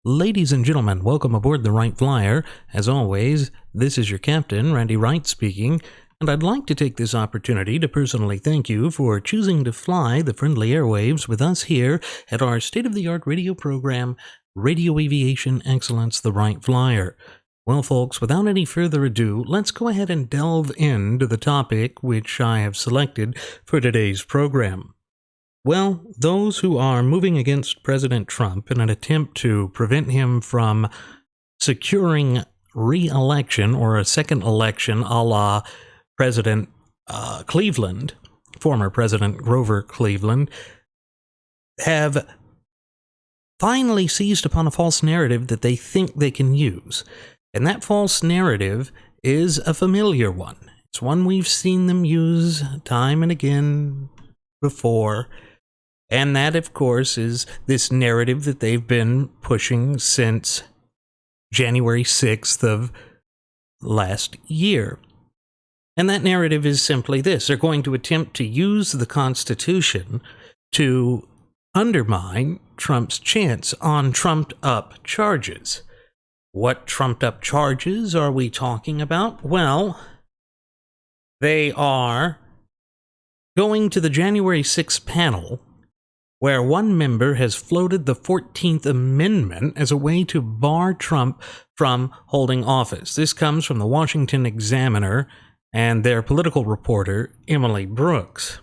Ladies and gentlemen, welcome aboard the Wright Flyer. As always, this is your captain, Randy Wright speaking, and I'd like to take this opportunity to personally thank you for choosing to fly the friendly airwaves with us here at our state-of-the-art radio program, Radio Aviation Excellence, the Wright Flyer. Well, folks, without any further ado, let's go ahead and delve into the topic which I have selected for today's program. Well, those who are moving against President Trump in an attempt to prevent him from securing re-election or a second election a la President Cleveland, former President Grover Cleveland, have finally seized upon a false narrative that they think they can use. And that false narrative is a familiar one. It's one we've seen them use time and again before. And that, of course, is this narrative that they've been pushing since January 6th of last year. And that narrative is simply this. They're going to attempt to use the Constitution to undermine Trump's chance on trumped-up charges. What trumped-up charges are we talking about? Well, they are going to the January 6th panel, where one member has floated the 14th Amendment as a way to bar Trump from holding office. This comes from the Washington Examiner and their political reporter, Emily Brooks.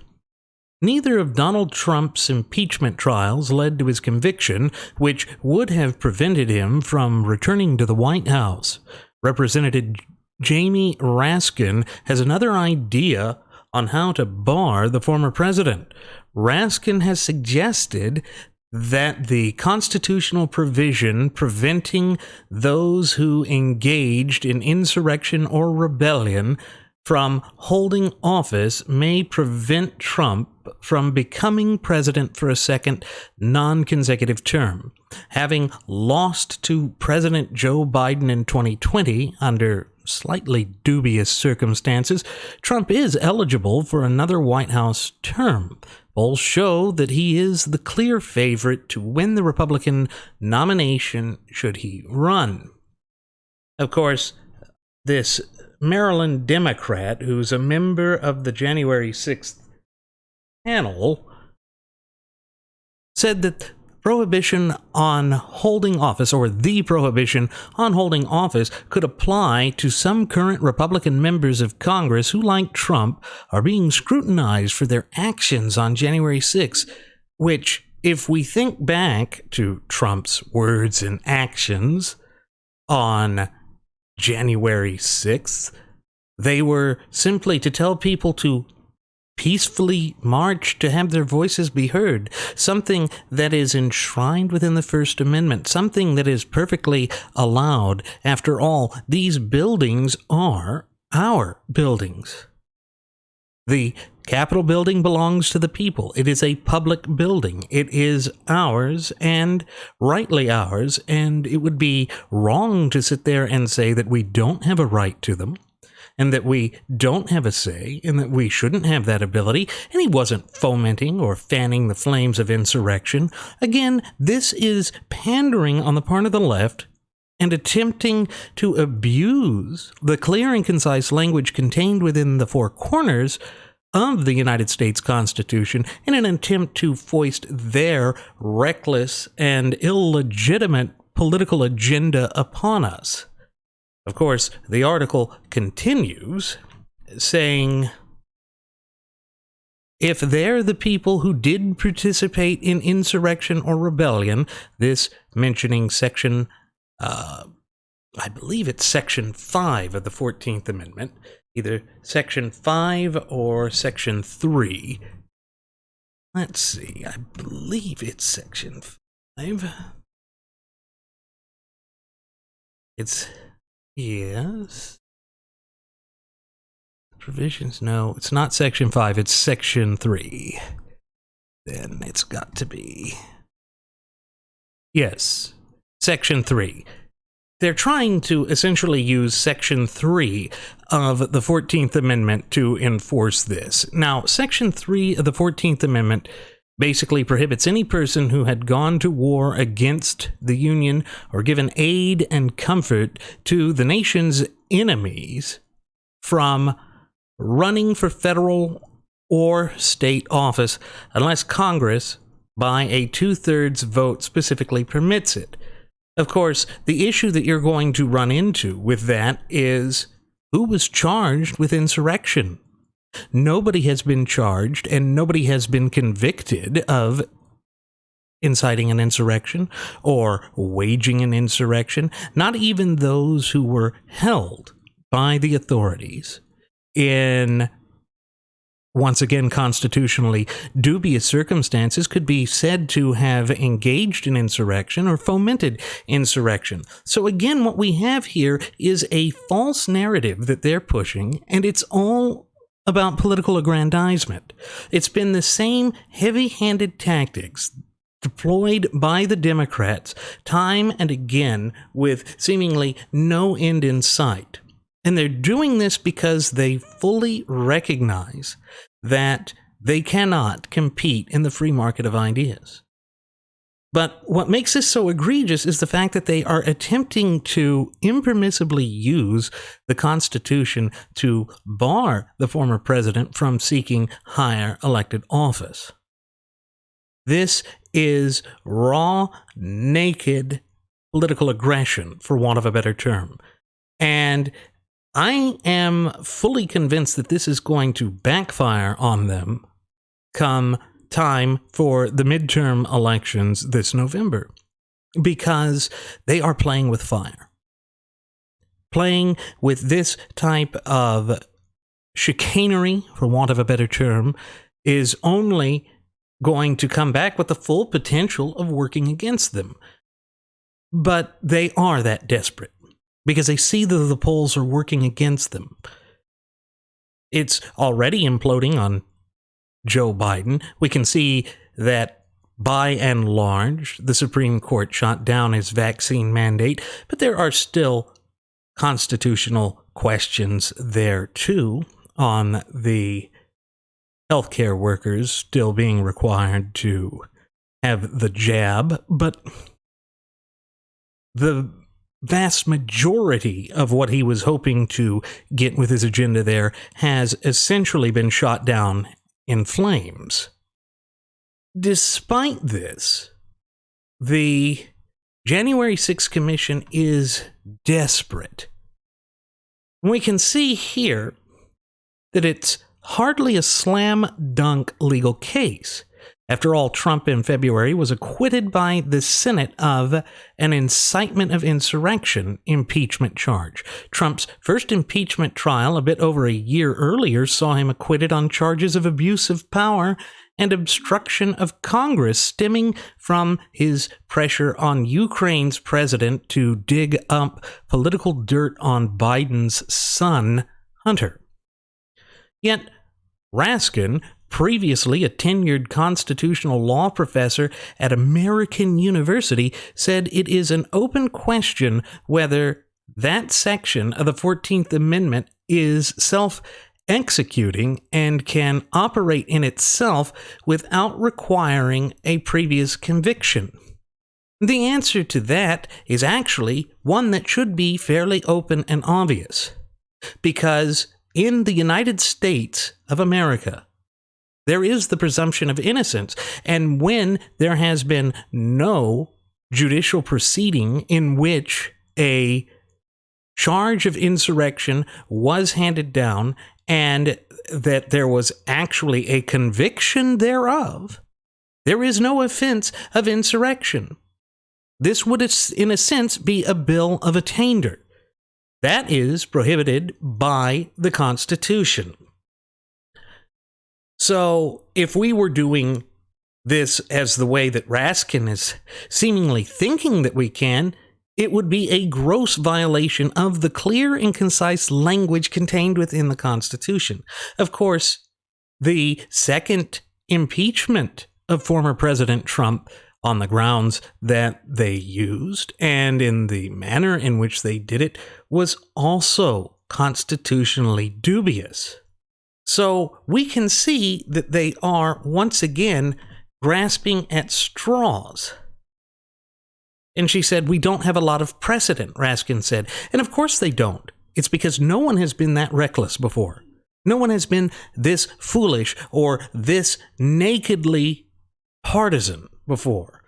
Neither of Donald Trump's impeachment trials led to his conviction, which would have prevented him from returning to the White House. Representative Jamie Raskin has another idea on how to bar the former president. Raskin has suggested that the constitutional provision preventing those who engaged in insurrection or rebellion from holding office may prevent Trump from becoming president for a second non-consecutive term. Having lost to President Joe Biden in 2020 under slightly dubious circumstances, Trump is eligible for another White House term. Polls show that he is the clear favorite to win the Republican nomination should he run. Of course, this Maryland Democrat, who's a member of the January 6th panel, said that prohibition on holding office, or the prohibition on holding office, could apply to some current Republican members of Congress who, like Trump, are being scrutinized for their actions on January 6th, which, if we think back to Trump's words and actions on January 6th, they were simply to tell people to peacefully march to have their voices be heard, something that is enshrined within the First Amendment, something that is perfectly allowed. After all, these buildings are our buildings. The Capitol building belongs to the people. It is a public building. It is ours, and rightly ours, and it would be wrong to sit there and say that we don't have a right to them, and that we don't have a say, and that we shouldn't have that ability. And he wasn't fomenting or fanning the flames of insurrection. Again, this is pandering on the part of the left and attempting to abuse the clear and concise language contained within the four corners of the United States Constitution in an attempt to foist their reckless and illegitimate political agenda upon us. Of course, the article continues saying, if they're the people who did participate in insurrection or rebellion, this mentioning section, I believe it's section 5 of the 14th Amendment, either section 5 or section 3. Let's see, I believe it's section 5. Yes. Provisions, no, it's not section 5, it's section 3. Then it's got to be. Yes, section 3. They're trying to essentially use section 3 of the 14th Amendment to enforce this. Now, section 3 of the 14th Amendment basically prohibits any person who had gone to war against the Union or given aid and comfort to the nation's enemies from running for federal or state office unless Congress, by a 2/3 vote, specifically permits it. Of course, the issue that you're going to run into with that is who was charged with insurrection. Nobody has been charged and nobody has been convicted of inciting an insurrection or waging an insurrection, not even those who were held by the authorities in, once again, constitutionally dubious circumstances could be said to have engaged in insurrection or fomented insurrection. So again, what we have here is a false narrative that they're pushing, and it's all about political aggrandizement. It's been the same heavy-handed tactics deployed by the Democrats time and again with seemingly no end in sight. And they're doing this because they fully recognize that they cannot compete in the free market of ideas. But what makes this so egregious is the fact that they are attempting to impermissibly use the Constitution to bar the former president from seeking higher elected office. This is raw, naked political aggression, for want of a better term. And I am fully convinced that this is going to backfire on them come time for the midterm elections this November, because they are playing with fire. Playing with this type of chicanery, for want of a better term, is only going to come back with the full potential of working against them. But they are that desperate, because they see that the polls are working against them. It's already imploding on Joe Biden. We can see that by and large, the Supreme Court shot down his vaccine mandate, but there are still constitutional questions there too on the healthcare workers still being required to have the jab. But the vast majority of what he was hoping to get with his agenda there has essentially been shot down in flames. Despite this, the January 6th Commission is desperate. We can see here that it's hardly a slam dunk legal case. After all, Trump in February was acquitted by the Senate of an incitement of insurrection impeachment charge. Trump's first impeachment trial a bit over a year earlier saw him acquitted on charges of abuse of power and obstruction of Congress stemming from his pressure on Ukraine's president to dig up political dirt on Biden's son, Hunter. Yet, Raskin, previously a tenured constitutional law professor at American University, said it is an open question whether that section of the 14th Amendment is self-executing and can operate in itself without requiring a previous conviction. The answer to that is actually one that should be fairly open and obvious, because in the United States of America, there is the presumption of innocence, and when there has been no judicial proceeding in which a charge of insurrection was handed down and that there was actually a conviction thereof, there is no offense of insurrection. This would, in a sense, be a bill of attainder. That is prohibited by the Constitution. So if we were doing this as the way that Raskin is seemingly thinking that we can, it would be a gross violation of the clear and concise language contained within the Constitution. Of course, the second impeachment of former President Trump, on the grounds that they used and in the manner in which they did it, was also constitutionally dubious. So we can see that they are once again grasping at straws. And she said, we don't have a lot of precedent, Raskin said. And of course they don't. It's because no one has been that reckless before. No one has been this foolish or this nakedly partisan before.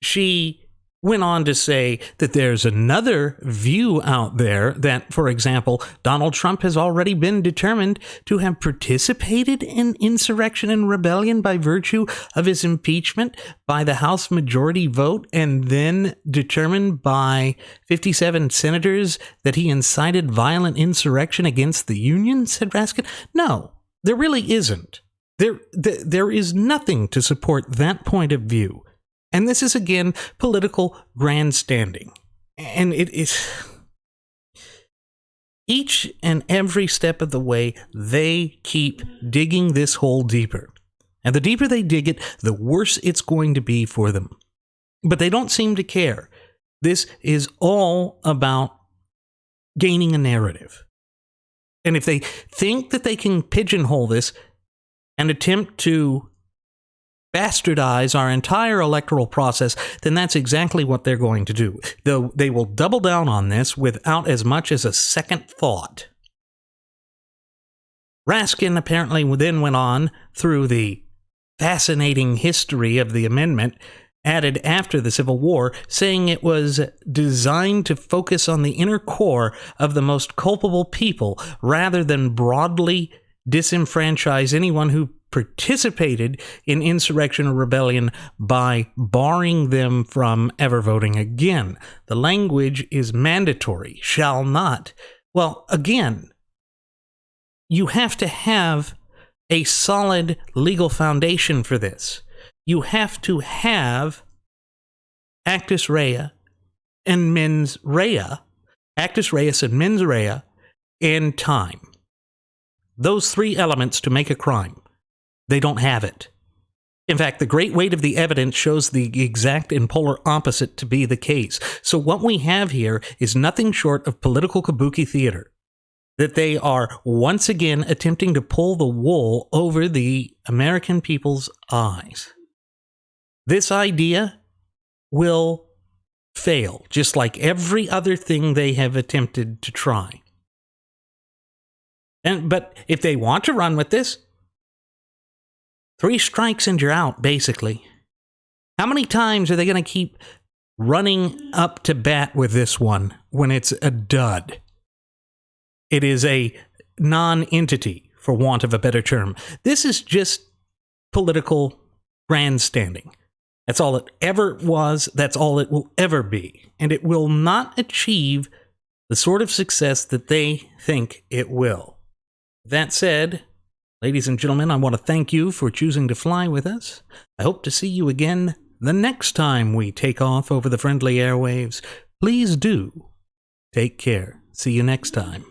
She went on to say that there's another view out there that, for example, Donald Trump has already been determined to have participated in insurrection and rebellion by virtue of his impeachment by the House majority vote, and then determined by 57 senators that he incited violent insurrection against the Union, said Raskin. No, there really isn't. There is nothing to support that point of view. And this is, again, political grandstanding. And it is each and every step of the way, they keep digging this hole deeper. And the deeper they dig it, the worse it's going to be for them. But they don't seem to care. This is all about gaining a narrative. And if they think that they can pigeonhole this and attempt to bastardize our entire electoral process, then that's exactly what they're going to do. They will double down on this without as much as a second thought. Raskin apparently then went on through the fascinating history of the amendment added after the Civil War, saying it was designed to focus on the inner core of the most culpable people rather than broadly disenfranchise anyone who participated in insurrection or rebellion by barring them from ever voting again. The language is mandatory, shall not. Well, again, you have to have a solid legal foundation for this. You have to have actus rea and mens rea, actus reus and mens rea, in time. Those three elements to make a crime. They don't have it. In fact, the great weight of the evidence shows the exact and polar opposite to be the case. So what we have here is nothing short of political kabuki theater. That they are once again attempting to pull the wool over the American people's eyes. This idea will fail, just like every other thing they have attempted to try. But if they want to run with this, 3 strikes and you're out, basically. How many times are they going to keep running up to bat with this one when it's a dud? It is a non-entity, for want of a better term. This is just political grandstanding. That's all it ever was. That's all it will ever be. And it will not achieve the sort of success that they think it will. That said, ladies and gentlemen, I want to thank you for choosing to fly with us. I hope to see you again the next time we take off over the friendly airwaves. Please do take care. See you next time.